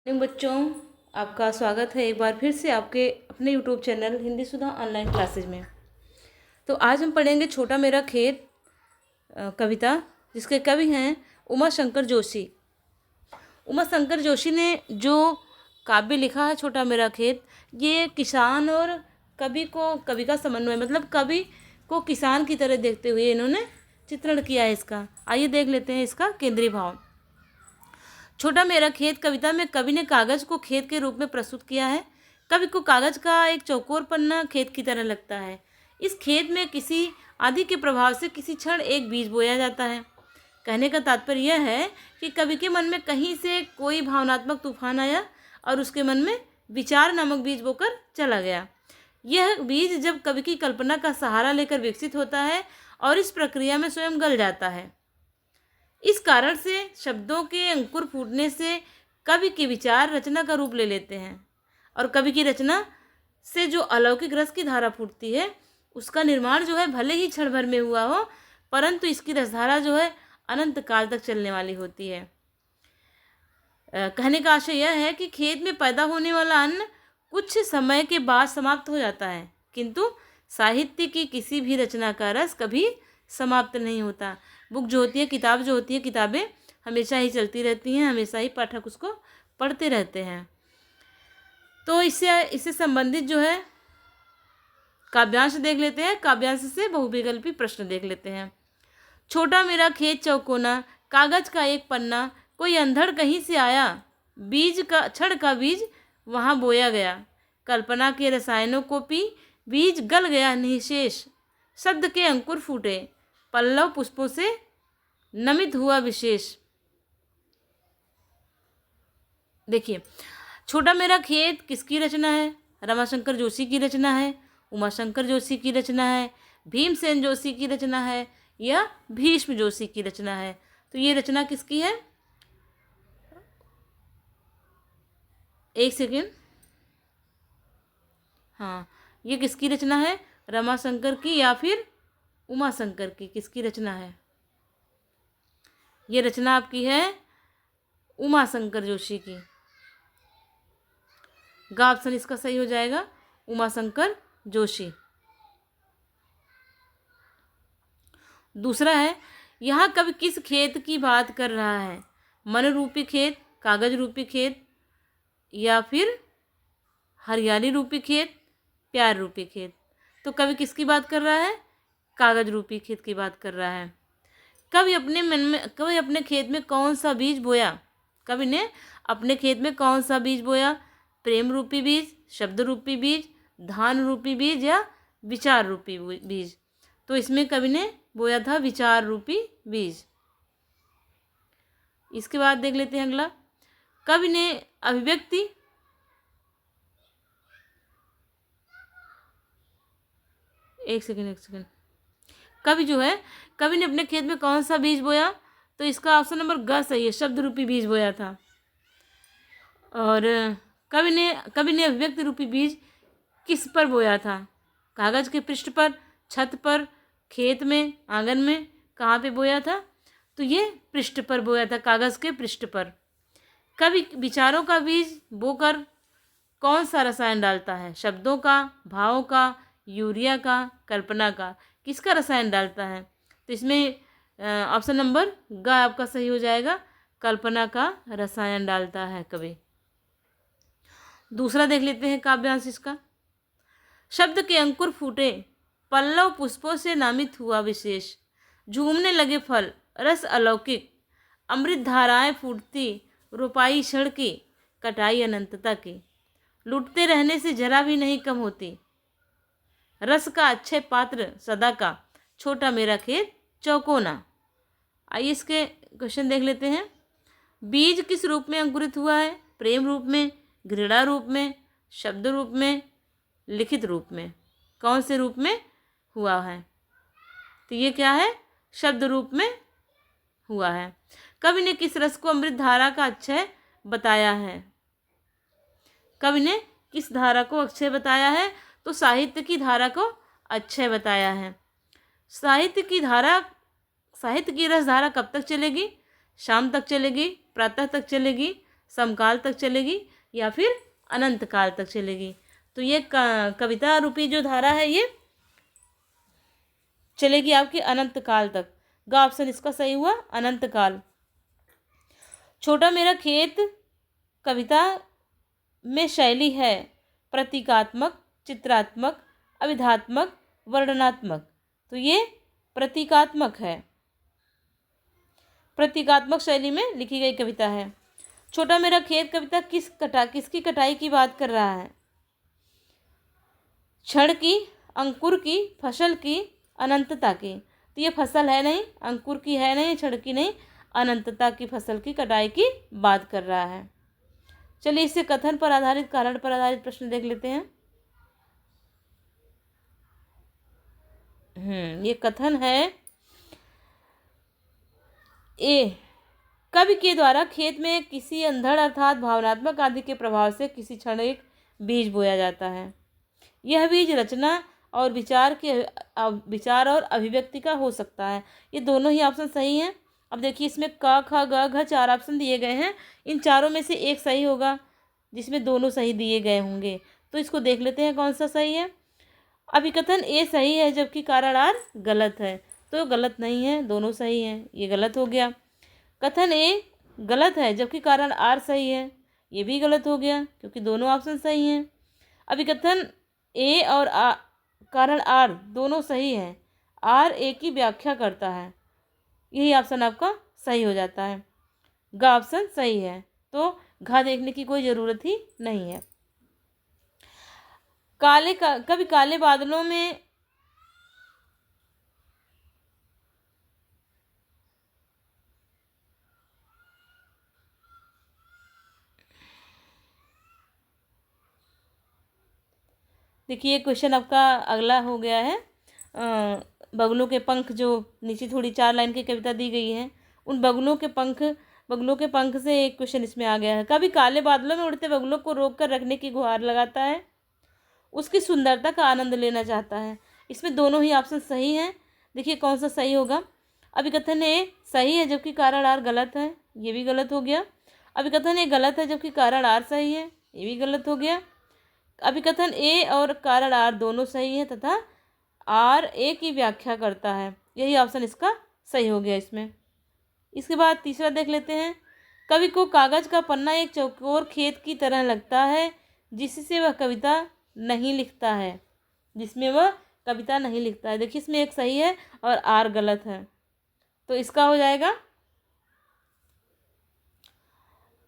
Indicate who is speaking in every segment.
Speaker 1: बच्चों, आपका स्वागत है एक बार फिर से आपके अपने यूट्यूब चैनल हिंदी सुधा ऑनलाइन क्लासेज में। तो आज हम पढ़ेंगे छोटा मेरा खेत कविता, जिसके कवि हैं उमा शंकर जोशी। उमा शंकर जोशी ने जो काव्य लिखा है छोटा मेरा खेत, ये किसान और कवि का समन्वय, मतलब कवि को किसान की तरह देखते हुए इन्होंने चित्रण किया है इसका। आइए देख लेते हैं इसका केंद्रीय भाव। छोटा मेरा खेत कविता में कवि ने कागज को खेत के रूप में प्रस्तुत किया है। कवि को कागज का एक चौकोर पन्ना खेत की तरह लगता है। इस खेत में किसी आदि के प्रभाव से किसी क्षण एक बीज बोया जाता है। कहने का तात्पर्य यह है कि कवि के मन में कहीं से कोई भावनात्मक तूफान आया और उसके मन में विचार नामक बीज बोकर चला गया। यह बीज जब कवि की कल्पना का सहारा लेकर विकसित होता है और इस प्रक्रिया में स्वयं गल जाता है। इस कारण से शब्दों के अंकुर फूटने से कवि के विचार रचना का रूप ले लेते हैं और कवि की रचना से जो अलौकिक रस की धारा फूटती है, उसका निर्माण जो है भले ही क्षण भर में हुआ हो, परंतु इसकी रसधारा जो है अनंत काल तक चलने वाली होती है। कहने का आशय यह है कि खेत में पैदा होने वाला अन्न कुछ समय के बाद समाप्त हो जाता है, किंतु साहित्य की किसी भी रचना का रस कभी समाप्त नहीं होता। बुक जो होती है, किताब जो होती है, किताबें हमेशा ही चलती रहती हैं, हमेशा ही पाठक उसको पढ़ते रहते हैं। तो इससे संबंधित जो है काव्यांश देख लेते हैं। काव्यांश से बहुविकल्पी प्रश्न देख लेते हैं। छोटा मेरा खेत चौकोना, कागज का एक पन्ना, कोई अंधड़ कहीं से आया, बीज का क्षण का बीज वहाँ बोया गया, कल्पना के रसायनों को पी, बीज गल गया निशेष, शब्द के अंकुर फूटे, पल्लव पुष्पों से नमित हुआ विशेष। देखिए, छोटा मेरा खेत किसकी रचना है? रमाशंकर जोशी की रचना है, उमाशंकर जोशी की रचना है, भीमसेन जोशी की रचना है या भीष्म जोशी की रचना है। तो ये रचना किसकी है? एक सेकेंड। हाँ, ये किसकी रचना है? रमाशंकर की या फिर उमाशंकर की? किसकी रचना है? ये रचना आपकी है उमाशंकर जोशी की। ग ऑप्शन इसका सही हो जाएगा, उमाशंकर जोशी। दूसरा है, यहाँ कवि किस खेत की बात कर रहा है? मन रूपी खेत, कागज रूपी खेत या फिर हरियाली रूपी खेत, प्यार रूपी खेत? तो कवि किसकी बात कर रहा है? कागज रूपी खेत की बात कर रहा है। कवि अपने खेत में कौन सा बीज बोया? कवि ने अपने खेत में कौन सा बीज बोया? प्रेम रूपी बीज, शब्द रूपी बीज, धान रूपी बीज या विचार रूपी बीज? तो इसमें कवि ने बोया था विचार रूपी बीज। इसके बाद देख लेते हैं अगला। कवि ने अभिव्यक्ति एक सेकेंड। कवि ने अपने खेत में कौन सा बीज बोया? तो इसका ऑप्शन नंबर ग सही है, शब्द रूपी बीज बोया था। और कवि ने अभिव्यक्ति रूपी बीज किस पर बोया था? कागज के पृष्ठ पर, छत पर, खेत में, आंगन में, कहाँ पे बोया था? तो ये पृष्ठ पर बोया था, कागज के पृष्ठ पर। कवि विचारों का बीज बोकर कौन सा रसायन डालता है? शब्दों का, भावों का, यूरिया का, कल्पना का? किसका रसायन डालता है? तो इसमें ऑप्शन नंबर ग आपका सही हो जाएगा, कल्पना का रसायन डालता है कवि। दूसरा देख लेते हैं काव्यांश इसका। शब्द के अंकुर फूटे, पल्लव पुष्पों से नामित हुआ विशेष, झूमने लगे फल, रस अलौकिक, अमृत धाराएं फूटती, रोपाई क्षण की, कटाई अनंतता की, लुटते रहने से जरा भी नहीं कम होती, रस का अच्छे पात्र सदा का, छोटा मेरा खेत चौकोना। आइए इसके क्वेश्चन देख लेते हैं। बीज किस रूप में अंकुरित हुआ है? प्रेम रूप में, घृणा रूप में, शब्द रूप में, लिखित रूप में? कौन से रूप में हुआ है? तो ये क्या है? शब्द रूप में हुआ है। कवि ने किस रस को अमृत धारा का अक्षय बताया है? कवि ने किस धारा को अक्षय बताया है? तो साहित्य की धारा को अक्षय बताया है। साहित्य की रस धारा कब तक चलेगी? शाम तक चलेगी, प्रातः तक चलेगी, समकाल तक चलेगी या फिर अनंत काल तक चलेगी। तो ये कविता रूपी जो धारा है ये चलेगी आपकी अनंत काल तक। ग ऑप्शन इसका सही हुआ, अनंत काल। छोटा मेरा खेत कविता में शैली है प्रतीकात्मक, चित्रात्मक, अभिधात्मक, वर्णनात्मक। तो ये प्रतीकात्मक है, प्रतीकात्मक शैली में लिखी गई कविता है। छोटा मेरा खेत कविता किसकी कटाई की बात कर रहा है? क्षण की, अंकुर की, फसल की, अनंतता की। तो ये फसल है नहीं, अंकुर की है नहीं, क्षण की नहीं, अनंतता की फसल की कटाई की बात कर रहा है। चलिए इससे कथन पर आधारित, कारण पर आधारित प्रश्न देख लेते हैं। ये कथन है ए, कवि के द्वारा खेत में किसी अंधड़ अर्थात भावनात्मक आदि के प्रभाव से किसी क्षण एक बीज बोया जाता है। यह बीज रचना और विचार और अभिव्यक्ति का हो सकता है। ये दोनों ही ऑप्शन सही हैं। अब देखिए इसमें क, ख, ग, घ 4 ऑप्शन दिए गए हैं। इन चारों में से एक सही होगा जिसमें दोनों सही दिए गए होंगे। तो इसको देख लेते हैं कौन सा सही है। अभिकथन ए सही है जबकि कारण आर गलत है। तो गलत नहीं है, दोनों सही हैं, ये गलत हो गया। कथन ए गलत है जबकि कारण आर सही है, ये भी गलत हो गया क्योंकि दोनों ऑप्शन सही हैं। अभिकथन ए और कारण आर दोनों सही हैं, आर ए की व्याख्या करता है, यही ऑप्शन आपका सही हो जाता है। ग ऑप्शन सही है, तो घा देखने की कोई ज़रूरत ही नहीं है। कभी काले बादलों में देखिए क्वेश्चन आपका अगला हो गया है। बगुलों के पंख, जो नीचे थोड़ी 4 लाइन की कविता दी गई है, उन बगुलों के पंख से एक क्वेश्चन इसमें आ गया है। कभी काले बादलों में उड़ते बगुलों को रोक कर रखने की गुहार लगाता है, उसकी सुंदरता का आनंद लेना चाहता है। इसमें दोनों ही ऑप्शन सही हैं। देखिए कौन सा सही होगा। अभिकथन ए सही है जबकि कारण आर गलत है, ये भी गलत हो गया। अभिकथन ए गलत है जबकि कारण आर सही है, ये भी गलत हो गया। अभिकथन ए और कारण आर दोनों सही है तथा आर ए की व्याख्या करता है, यही ऑप्शन इसका सही हो गया इसमें। इसके बाद तीसरा देख लेते हैं। कवि को कागज का पन्ना एक चौकोर खेत की तरह लगता है जिससे वह कविता नहीं लिखता है, जिसमें वह कविता नहीं लिखता है। देखिए इसमें एक सही है और आर गलत है, तो इसका हो जाएगा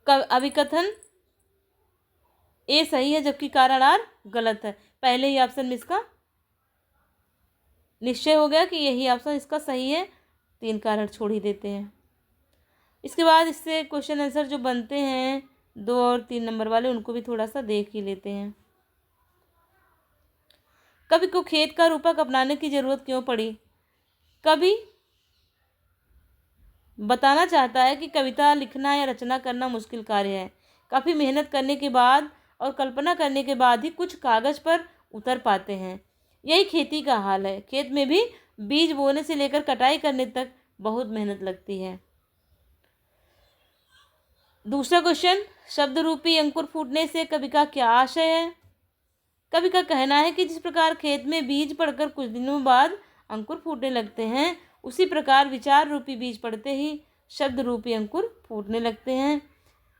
Speaker 1: अभिकथन ए सही है जबकि कारण आर गलत है। पहले ही ऑप्शन में इसका निश्चय हो गया कि यही ऑप्शन इसका सही है, 3 कारण छोड़ ही देते हैं। इसके बाद इससे क्वेश्चन आंसर जो बनते हैं 2 और 3 नंबर वाले, उनको भी थोड़ा सा देख ही लेते हैं। कवि को खेत का रूपक अपनाने की जरूरत क्यों पड़ी? कवि बताना चाहता है कि कविता लिखना या रचना करना मुश्किल कार्य है। काफ़ी मेहनत करने के बाद और कल्पना करने के बाद ही कुछ कागज़ पर उतर पाते हैं। यही खेती का हाल है। खेत में भी बीज बोने से लेकर कटाई करने तक बहुत मेहनत लगती है। दूसरा क्वेश्चन, शब्द रूपी अंकुर फूटने से कवि का क्या आशय है? कवि का कहना है कि जिस प्रकार खेत में बीज पड़कर कुछ दिनों बाद अंकुर फूटने लगते हैं, उसी प्रकार विचार रूपी बीज पड़ते ही शब्द रूपी अंकुर फूटने लगते हैं।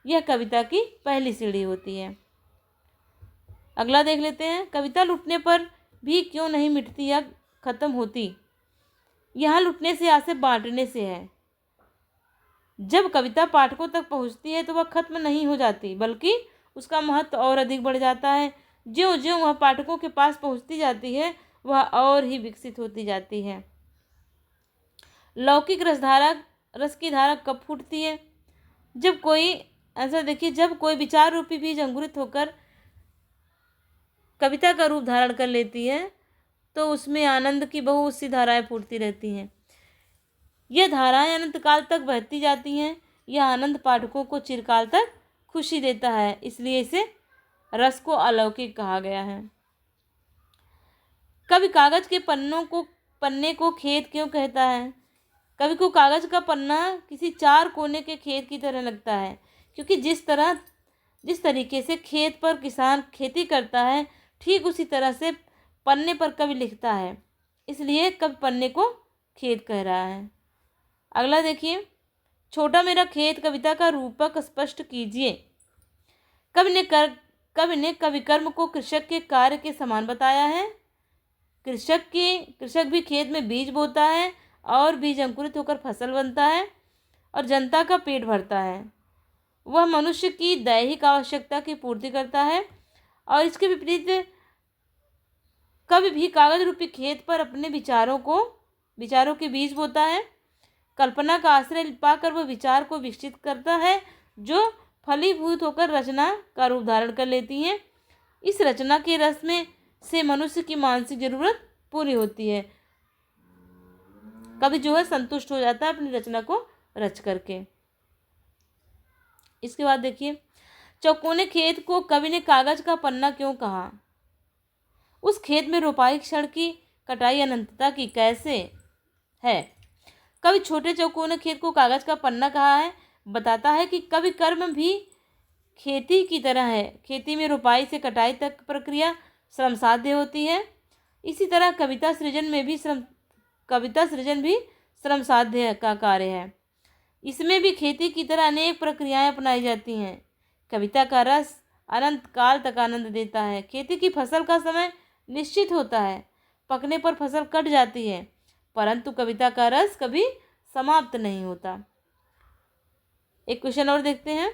Speaker 1: यह कविता की पहली सीढ़ी होती है। अगला देख लेते हैं। कविता लुटने पर भी क्यों नहीं मिटती या खत्म होती? यहाँ लुटने से या से बांटने से है। जब कविता पाठकों तक पहुँचती है तो वह खत्म नहीं हो जाती, बल्कि उसका महत्व और अधिक बढ़ जाता है। ज्यों ज्यों वह पाठकों के पास पहुँचती जाती है, वह और ही विकसित होती जाती है। लौकिक रस की धारा कब फूटती है? जब कोई आंसर देखिए, जब कोई विचार रूपी बीज अंकुरित होकर कविता का रूप धारण कर लेती है तो उसमें आनंद की बहुत सी धाराएं फूटती रहती हैं। यह धाराएं अनंत काल तक बहती जाती हैं। यह आनंद पाठकों को चिरकाल तक खुशी देता है, इसलिए इसे रस को अलौकिक कहा गया है। कवि कागज के पन्ने को खेत क्यों कहता है? कवि को कागज का पन्ना किसी 4 कोने के खेत की तरह लगता है। क्योंकि जिस तरीके से खेत पर किसान खेती करता है, ठीक उसी तरह से पन्ने पर कवि लिखता है, इसलिए कवि पन्ने को खेत कह रहा है। अगला देखिए, छोटा मेरा खेत कविता का रूपक स्पष्ट कीजिए। कवि ने कवि कर्म को कृषक के कार्य के समान बताया है। कृषक भी खेत में बीज बोता है और बीज अंकुरित होकर फसल बनता है और जनता का पेट भरता है। वह मनुष्य की दैहिक आवश्यकता की पूर्ति करता है। और इसके विपरीत कवि भी कागज रूपी खेत पर अपने विचारों के बीज बोता है। कल्पना का आश्रय पाकर वह विचार को विकसित करता है, जो फलीभूत होकर रचना का रूप धारण कर लेती हैं। इस रचना के रस में से मनुष्य की मानसिक जरूरत पूरी होती है। कवि जो है संतुष्ट हो जाता है अपनी रचना को रच करके। इसके बाद देखिए, चौकोने खेत को कवि ने कागज का पन्ना क्यों कहा? उस खेत में रोपाई क्षण की कटाई अनंतता की कैसे है? कवि छोटे चौकोने खेत को कागज का पन्ना कहा है, बताता है कि कवि कर्म भी खेती की तरह है। खेती में रोपाई से कटाई तक प्रक्रिया श्रम साध्य होती है। इसी तरह कविता सृजन भी श्रम साध्य का कार्य है। इसमें भी खेती की तरह अनेक प्रक्रियाएं अपनाई जाती हैं। कविता का रस अनंत काल तक आनंद देता है। खेती की फसल का समय निश्चित होता है, पकने पर फसल कट जाती है, परंतु कविता का रस कभी समाप्त नहीं होता। एक क्वेश्चन और देखते हैं।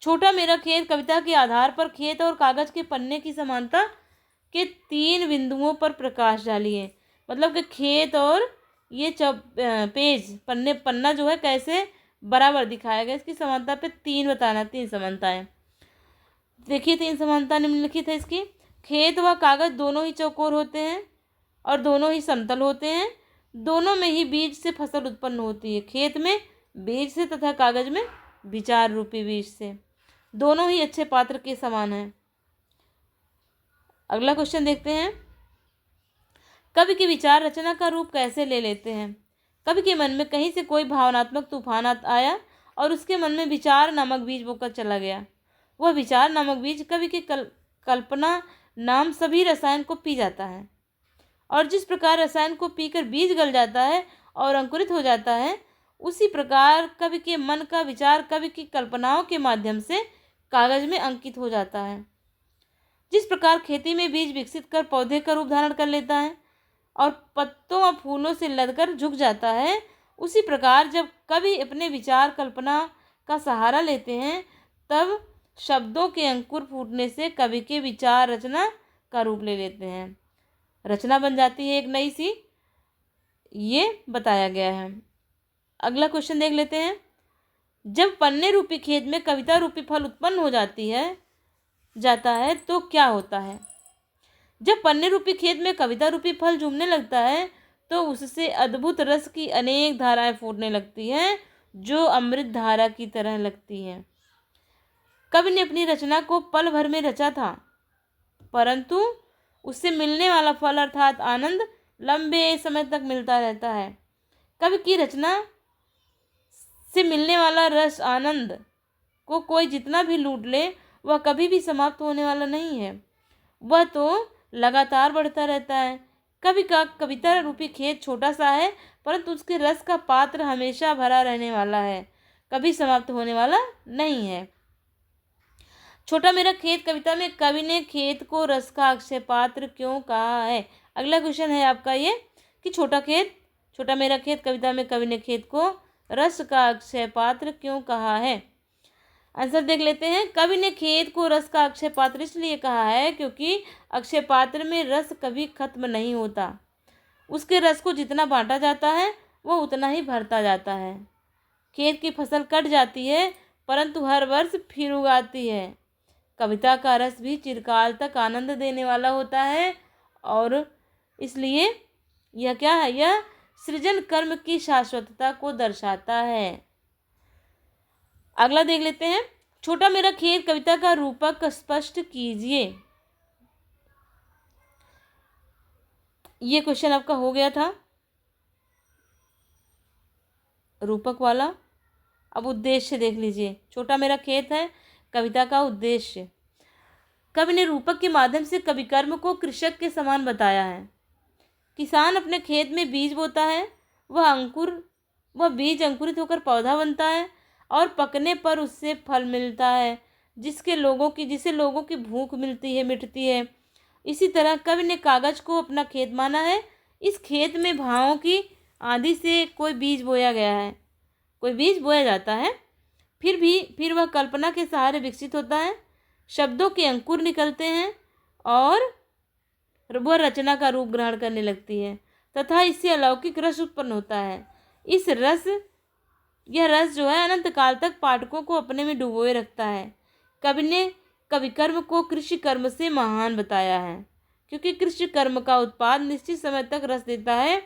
Speaker 1: छोटा मेरा खेत कविता के आधार पर खेत और कागज के पन्ने की समानता के 3 बिंदुओं पर प्रकाश डालिए। मतलब कि खेत और ये पन्ना जो है कैसे बराबर दिखाया गया, इसकी समानता पे 3 बताना, 3 समानताएं। देखिए 3 समानता निम्नलिखित है इसकी। खेत व कागज दोनों ही चौकोर होते हैं और दोनों ही समतल होते हैं। दोनों में ही बीज से फसल उत्पन्न होती है। खेत में बीज से तथा कागज में विचार रूपी बीज से। दोनों ही अच्छे पात्र के समान हैं। अगला क्वेश्चन देखते हैं। कवि के विचार रचना का रूप कैसे ले लेते हैं? कवि के मन में कहीं से कोई भावनात्मक तूफान आया और उसके मन में विचार नामक बीज बोकर चला गया। वह विचार नामक बीज कवि के कल्पना नाम सभी रसायन को पी जाता है। और जिस प्रकार रसायन को पीकर बीज गल जाता है और अंकुरित हो जाता है, उसी प्रकार कवि के मन का विचार कवि की कल्पनाओं के माध्यम से कागज में अंकित हो जाता है। जिस प्रकार खेती में बीज विकसित कर पौधे का रूप धारण कर लेता है और पत्तों व फूलों से लदकर झुक जाता है, उसी प्रकार जब कवि अपने विचार कल्पना का सहारा लेते हैं, तब शब्दों के अंकुर फूटने से कवि के विचार रचना का रूप ले लेते हैं। रचना बन जाती है एक नई सी, ये बताया गया है। अगला क्वेश्चन देख लेते हैं। जब पन्ने रूपी खेत में कविता रूपी फल उत्पन्न हो जाता है तो क्या होता है? जब पन्ने रूपी खेत में कविता रूपी फल झूमने लगता है तो उससे अद्भुत रस की अनेक धाराएं फूटने लगती हैं, जो अमृत धारा की तरह लगती हैं। कवि ने अपनी रचना को पल भर में रचा था, परंतु उससे मिलने वाला फल अर्थात आनंद लंबे समय तक मिलता रहता है। कवि की रचना से मिलने वाला रस आनंद को कोई जितना भी लूट ले, वह कभी भी समाप्त होने वाला नहीं है। वह तो लगातार बढ़ता रहता है। कवि का कविता रूपी खेत छोटा सा है, परंतु उसके रस का पात्र हमेशा भरा रहने वाला है, कभी समाप्त होने वाला नहीं है। छोटा मेरा खेत कविता में कवि ने खेत को रस का अक्षय पात्र क्यों कहा है? अगला क्वेश्चन है आपका ये कि छोटा मेरा खेत कविता में कवि ने खेत को रस का अक्षय पात्र क्यों कहा है? आंसर देख लेते हैं। कवि ने खेत को रस का अक्षय पात्र इसलिए कहा है क्योंकि अक्षय पात्र में रस कभी खत्म नहीं होता। उसके रस को जितना बांटा जाता है वो उतना ही भरता जाता है। खेत की फसल कट जाती है, परंतु हर वर्ष फिर उगाती है। कविता का रस भी चिरकाल तक आनंद देने वाला होता है और इसलिए यह क्या है? यह सृजन कर्म की शाश्वतता को दर्शाता है। अगला देख लेते हैं। छोटा मेरा खेत कविता का रूपक स्पष्ट कीजिए। ये क्वेश्चन आपका हो गया था रूपक वाला। अब उद्देश्य देख लीजिए, छोटा मेरा खेत है कविता का उद्देश्य। कवि ने रूपक के माध्यम से कवि कर्म को कृषक के समान बताया है। किसान अपने खेत में बीज बोता है, वह बीज अंकुरित होकर पौधा बनता है और पकने पर उससे फल मिलता है, जिसे लोगों की भूख मिटती है। इसी तरह कवि ने कागज को अपना खेत माना है। इस खेत में भावों की आंधी से कोई बीज बोया जाता है, फिर वह कल्पना के सहारे विकसित होता है। शब्दों के अंकुर निकलते हैं और वह रचना का रूप ग्रहण करने लगती है तथा इससे अलौकिक रस उत्पन्न होता है। यह रस जो है अनंत काल तक पाठकों को अपने में डुबोए रखता है। कवि ने कवि कर्म को कृषि कर्म से महान बताया है, क्योंकि कृषि कर्म का उत्पाद निश्चित समय तक रस देता है,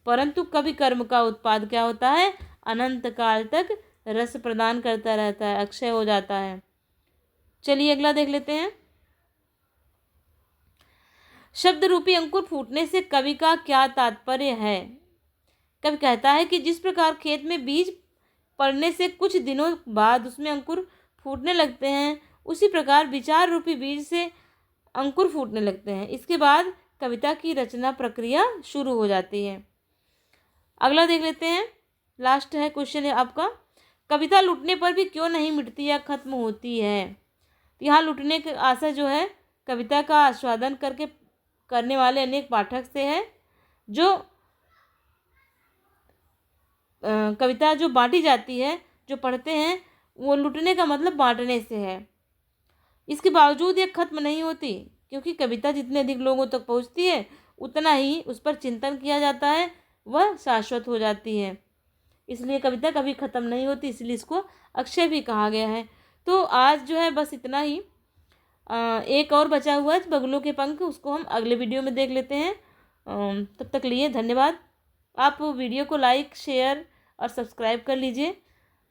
Speaker 1: परंतु कवि कर्म का उत्पाद क्या होता है, अनंत काल तक रस प्रदान करता रहता है, अक्षय हो जाता है। चलिए अगला देख लेते हैं। शब्द रूपी अंकुर फूटने से कवि का क्या तात्पर्य है। कवि कहता है कि जिस प्रकार खेत में बीज पड़ने से कुछ दिनों बाद उसमें अंकुर फूटने लगते हैं, उसी प्रकार विचार रूपी बीज से अंकुर फूटने लगते हैं। इसके बाद कविता की रचना प्रक्रिया शुरू हो जाती है। अगला देख लेते हैं, लास्ट है क्वेश्चन है आपका, कविता लुटने पर भी क्यों नहीं मिटती या खत्म होती है। यहाँ लुटने की आशा जो है कविता का आस्वादन करने वाले अनेक पाठक से है। जो कविता जो बांटी जाती है, जो पढ़ते हैं, वो लुटने का मतलब बांटने से है। इसके बावजूद ये खत्म नहीं होती, क्योंकि कविता जितने अधिक लोगों तक पहुंचती है उतना ही उस पर चिंतन किया जाता है, वह शाश्वत हो जाती है। इसलिए कविता कभी ख़त्म नहीं होती, इसलिए इसको अक्षय भी कहा गया है। तो आज जो है बस इतना ही। एक और बचा हुआ है बगुलों के पंख, उसको हम अगले वीडियो में देख लेते हैं। तब तक लिए धन्यवाद। आप वीडियो को लाइक, शेयर और सब्सक्राइब कर लीजिए,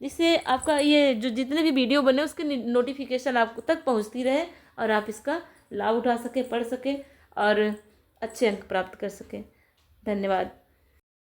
Speaker 1: जिससे आपका ये जो जितने भी वीडियो बने उसके नोटिफिकेशन आप तक पहुंचती रहे और आप इसका लाभ उठा सके, पढ़ सके और अच्छे अंक प्राप्त कर सकें। धन्यवाद।